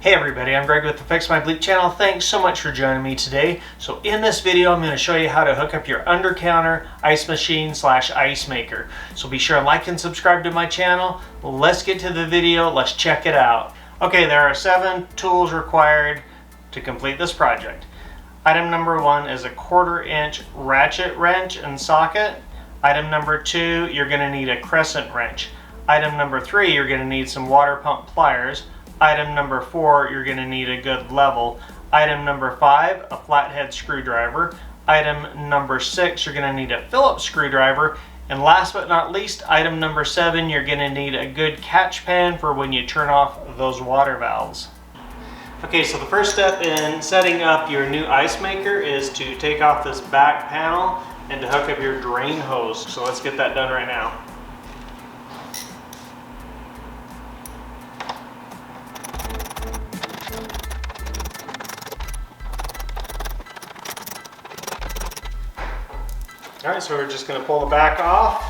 Hey everybody, I'm Greg with the Fix My Bleep channel. Thanks so much for joining me today. So in this video, I'm going to show you how to hook up your under counter ice machine slash ice maker. So be sure to like and subscribe to my channel. Let's get to the video. Let's check it out. Okay, there are 7 tools required to complete this project. Item number 1 is a 1/4 inch ratchet wrench and socket. Item number 2, you're going to need a crescent wrench. Item number 3, you're going to need some water pump pliers. Item number 4, you're going to need a good level. Item number 5, a flathead screwdriver. Item number 6, you're going to need a Phillips screwdriver. And last but not least, item number 7, you're going to need a good catch pan for when you turn off those water valves. Okay, so the first step in setting up your new ice maker is to take off this back panel and to hook up your drain hose. So let's get that done right now. Alright, so we're just going to pull the back off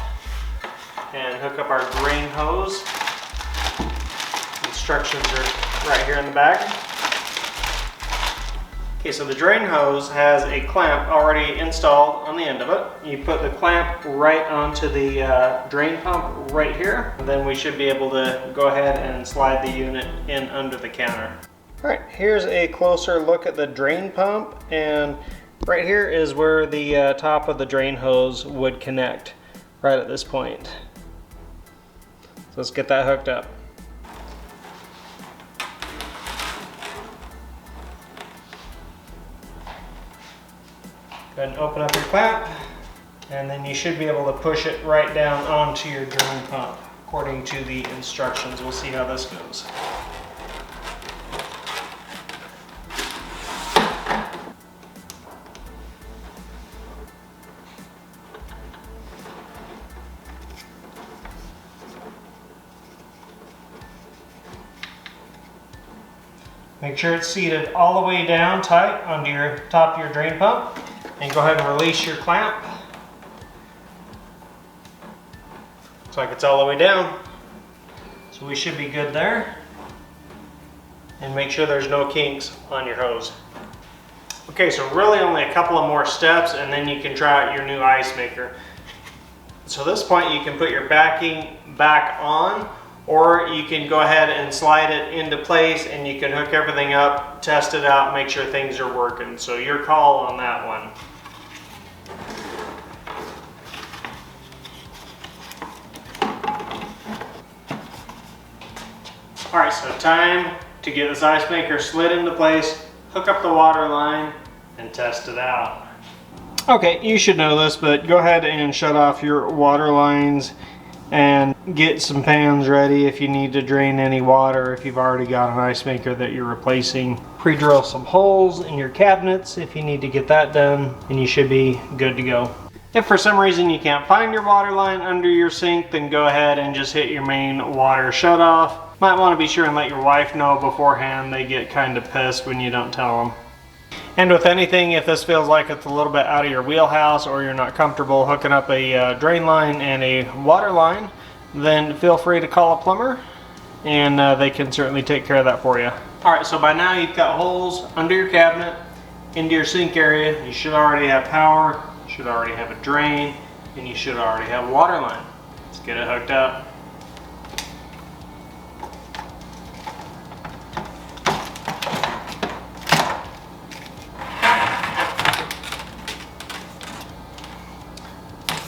and hook up our drain hose. Instructions are right here in the bag. Okay, so the drain hose has a clamp already installed on the end of it. You put the clamp right onto the drain pump right here, and then we should be able to go ahead and slide the unit in under the counter. Alright, here's a closer look at the drain pump, and right here is where the top of the drain hose would connect, right at this point. So let's get that hooked up. Go ahead and open up your clamp, and then you should be able to push it right down onto your drain pump according to the instructions. We'll see how this goes. Make sure it's seated all the way down tight onto your top of your drain pump, and go ahead and release your clamp. Looks like it's all the way down. So we should be good there. And make sure there's no kinks on your hose. Okay, so really only a couple of more steps and then you can try out your new ice maker. So at this point you can put your backing back on, or you can go ahead and slide it into place and you can hook everything up, test it out, make sure things are working. So your call on that one. Alright, so time to get this ice maker slid into place, hook up the water line, and test it out. Okay, you should know this, but go ahead and shut off your water lines and get some pans ready if you need to drain any water, if you've already got an ice maker that you're replacing. Pre-drill some holes in your cabinets if you need to get that done, and you should be good to go. If for some reason you can't find your water line under your sink, then go ahead and just hit your main water shutoff. Might want to be sure and let your wife know beforehand. They get kind of pissed when you don't tell them. And with anything, if this feels like it's a little bit out of your wheelhouse or you're not comfortable hooking up a drain line and a water line, then feel free to call a plumber and they can certainly take care of that for you. Alright, so by now you've got holes under your cabinet, into your sink area. You should already have power, you should already have a drain, and you should already have a water line. Let's get it hooked up.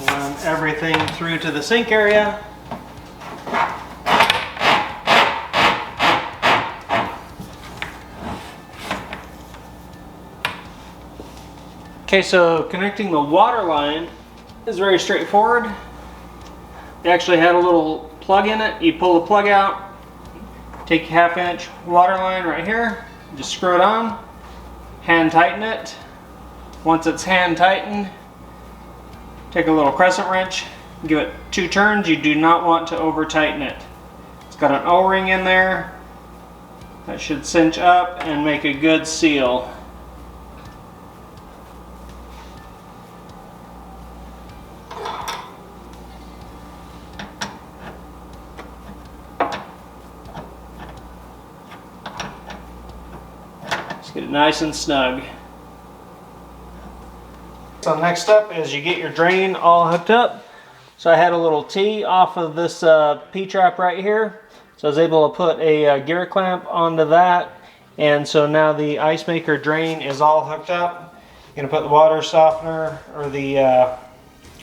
Run everything through to the sink area. Okay, so connecting the water line is very straightforward. They actually had a little plug in it. You pull the plug out, take a 1/2 inch water line right here, just screw it on, hand tighten it. Once it's hand tightened, take a little crescent wrench, give it 2 turns. You do not want to over tighten it. It's got an O-ring in there that should cinch up and make a good seal. Get it nice and snug. So next step is you get your drain all hooked up. So I had a little T off of this P-trap right here. So I was able to put a gear clamp onto that. And so now the ice maker drain is all hooked up. I'm going to put the water softener or the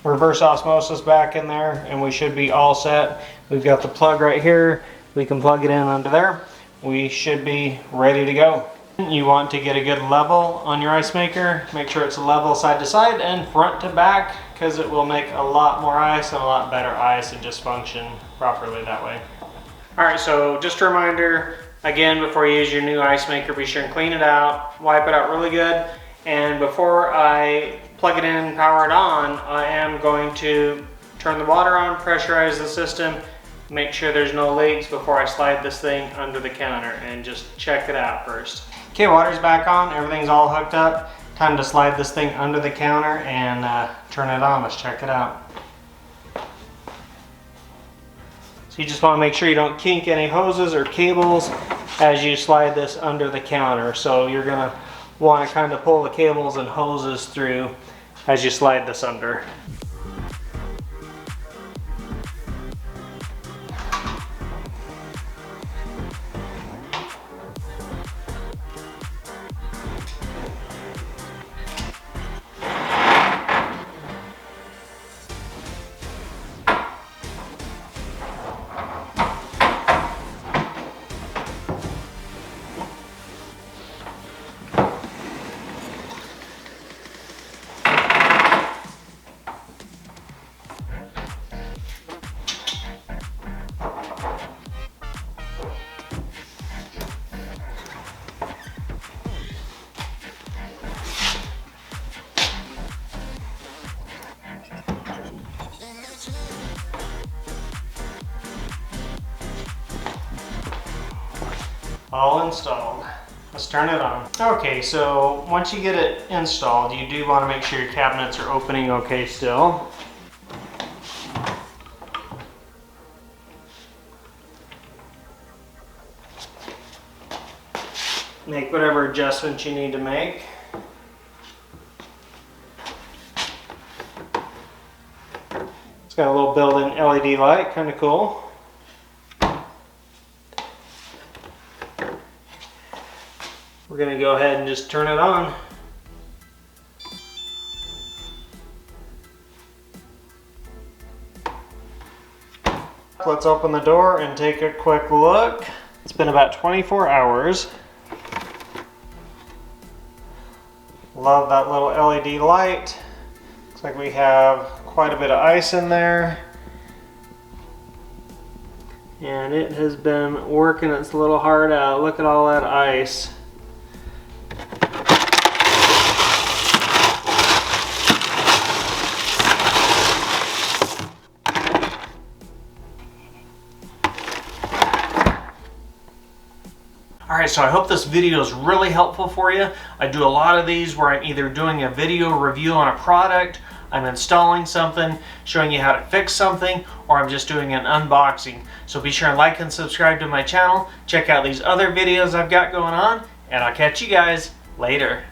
reverse osmosis back in there, and we should be all set. We've got the plug right here. We can plug it in under there. We should be ready to go. You want to get a good level on your ice maker. Make sure it's level side to side and front to back, because it will make a lot more ice and a lot better ice and just function properly that way. Alright, so just a reminder, again, before you use your new ice maker, be sure and clean it out, wipe it out really good, and before I plug it in, power it on, I am going to turn the water on, pressurize the system, make sure there's no leaks before I slide this thing under the counter, and just check it out first. Okay, water's back on, everything's all hooked up. Time to slide this thing under the counter and turn it on. Let's check it out. So you just want to make sure you don't kink any hoses or cables as you slide this under the counter. So you're going to want to kind of pull the cables and hoses through as you slide this under. All installed. Let's turn it on. Okay, so once you get it installed, you do want to make sure your cabinets are opening okay still. Make whatever adjustments you need to make. It's got a little built-in LED light, kind of cool. We're going to go ahead and just turn it on. Let's open the door and take a quick look. It's been about 24 hours. Love that little LED light. Looks like we have quite a bit of ice in there. And it has been working its little heart out. Look at all that ice. Alright, so I hope this video is really helpful for you. I do a lot of these where I'm either doing a video review on a product, I'm installing something, showing you how to fix something, or I'm just doing an unboxing. So be sure and like and subscribe to my channel. Check out these other videos I've got going on, and I'll catch you guys later.